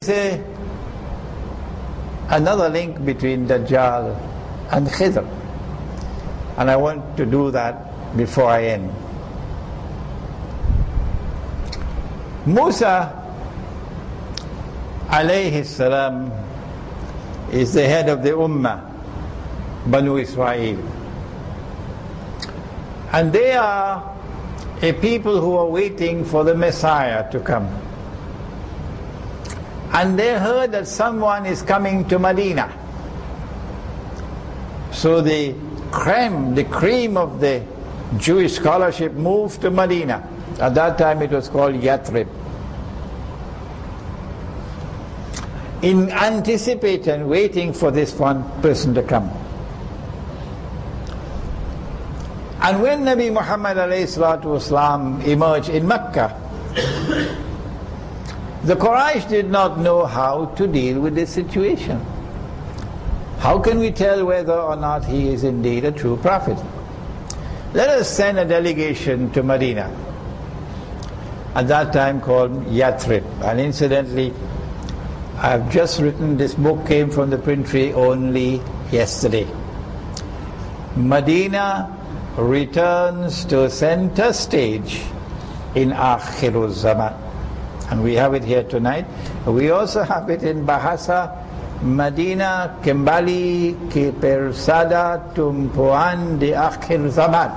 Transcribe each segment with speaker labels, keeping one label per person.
Speaker 1: Say another link between Dajjal and Khidr, and I want to do that before I end. Musa alayhi salam is the head of the Ummah, Banu Israel, and they are a people who are waiting for the Messiah to come. And they heard that someone is coming to Medina. So the cream of the Jewish scholarship moved to Medina. At that time it was called Yathrib. In anticipation, waiting for this one person to come. And when Nabi Muhammad ﷺ emerged in Mecca, the Quraysh did not know how to deal with this situation. How can we tell whether or not he is indeed a true prophet? Let us send a delegation to Medina, at that time called Yathrib. And incidentally, I've just written, this book came from the printry only yesterday. Medina returns to center stage in Akhirul Zaman. And we have it here tonight. We also have it in Bahasa, Medina kembali ke persada tumpuan di akhir zaman.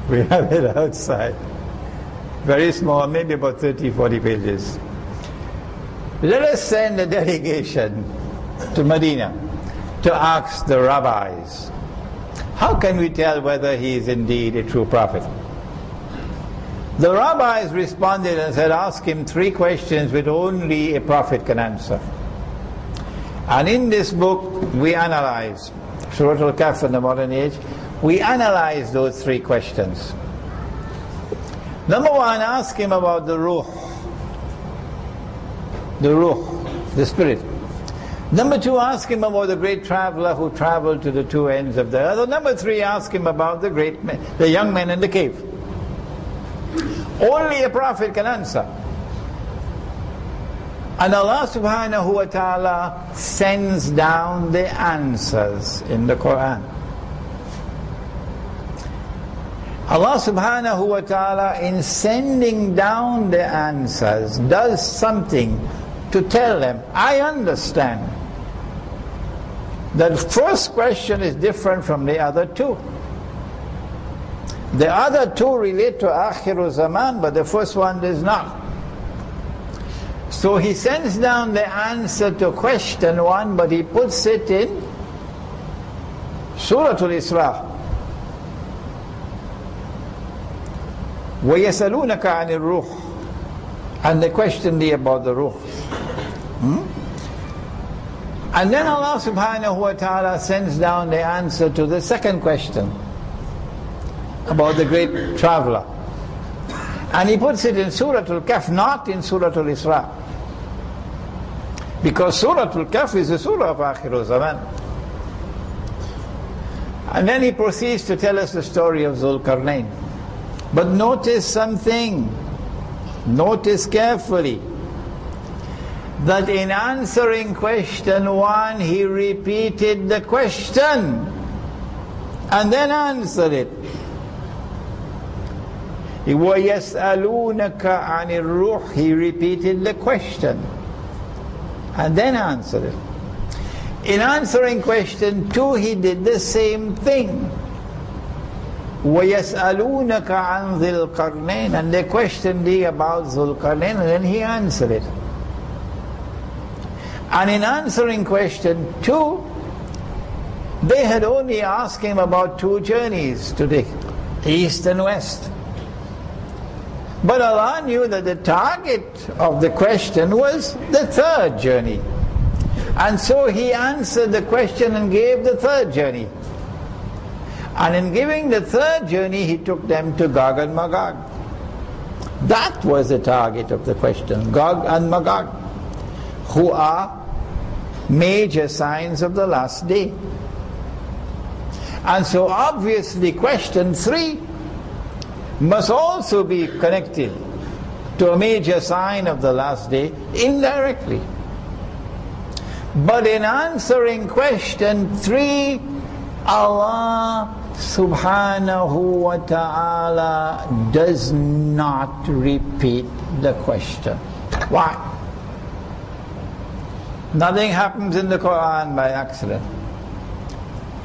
Speaker 1: We have it outside. Very small, maybe about 30-40 pages. Let us send a delegation to Medina to ask the rabbis, how can we tell whether he is indeed a true prophet? The rabbis responded and said, ask him 3 questions which only a prophet can answer. And in this book we analyze, Surah Al-Kahf in the modern age, we analyze those 3 questions. Number 1, ask him about the ruh, the spirit. Number 2, ask him about the great traveler who traveled to the 2 ends of the earth. Number 3, ask him about the young men in the cave. Only a prophet can answer. And Allah subhanahu wa ta'ala sends down the answers in the Quran. Allah subhanahu wa ta'ala, in sending down the answers, does something to tell them, I understand the first question is different from the other 2. The other 2 relate to Akhirul Zaman, but the first one does not. So he sends down the answer to question 1, but he puts it in Surah Al-Isra. وَيَسَلُونَكَ عَنِ الرُّوحِ, and they question thee about the ruh. And then Allah subhanahu wa ta'ala sends down the answer to the second question about the great traveler. And he puts it in Surah Al-Kahf, not in Surah Al-Isra. Because Surah Al-Kahf is the surah of Akhirul Zaman. And then he proceeds to tell us the story of Zulkarnain. But notice something, notice carefully, that in answering question 1, he repeated the question and then answered it. وَيَسْأَلُونَكَ عَنِ الرُّوحِ, he repeated the question and then answered it. In answering question 2, he did the same thing. وَيَسْأَلُونَكَ عَنْ ذِي الْقَرْنَيْنِ, and they questioned thee about Zulkarnain, and then he answered it. And in answering question 2, they had only asked him about 2 journeys to take, east and west. But Allah knew that the target of the question was the 3rd journey. And so he answered the question and gave the 3rd journey. And in giving the 3rd journey, he took them to Gog and Magog. That was the target of the question, Gog and Magog, who are major signs of the last day. And so obviously question 3 must also be connected to a major sign of the last day indirectly. But in answering question 3, Allah subhanahu wa ta'ala does not repeat the question. Why? Nothing happens in the Quran by accident.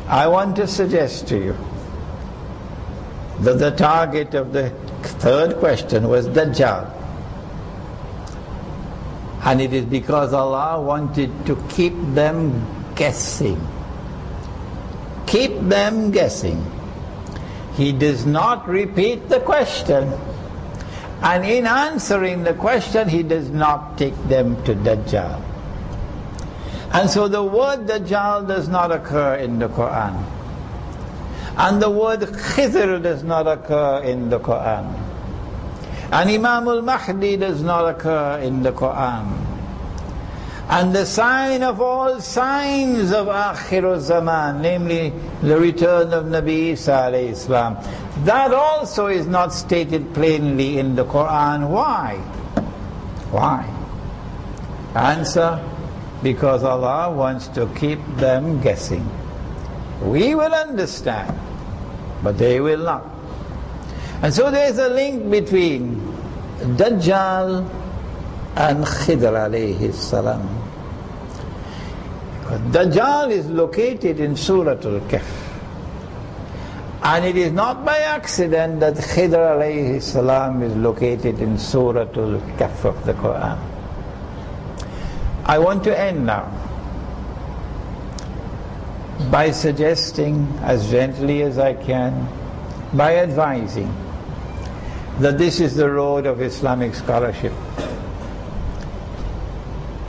Speaker 1: I want to suggest to you that the target of the third question was Dajjal. And it is because Allah wanted to keep them guessing. Keep them guessing. He does not repeat the question. And in answering the question, He does not take them to Dajjal. And so the word Dajjal does not occur in the Quran. And the word Khidr does not occur in the Quran. And Imam al-Mahdi does not occur in the Quran. And the sign of all signs of Akhir Zaman, namely the return of Nabi Isa alayhi salam, that also is not stated plainly in the Quran. Why? Why? Answer: because Allah wants to keep them guessing. We will understand, but they will not. And so there is a link between Dajjal and Khidr alayhi salam. Dajjal is located in Surah Al-Kahf. And it is not by accident that Khidr alayhi salam is located in Surah Al-Kahf of the Quran. I want to end now by suggesting, as gently as I can, by advising, that this is the road of Islamic scholarship.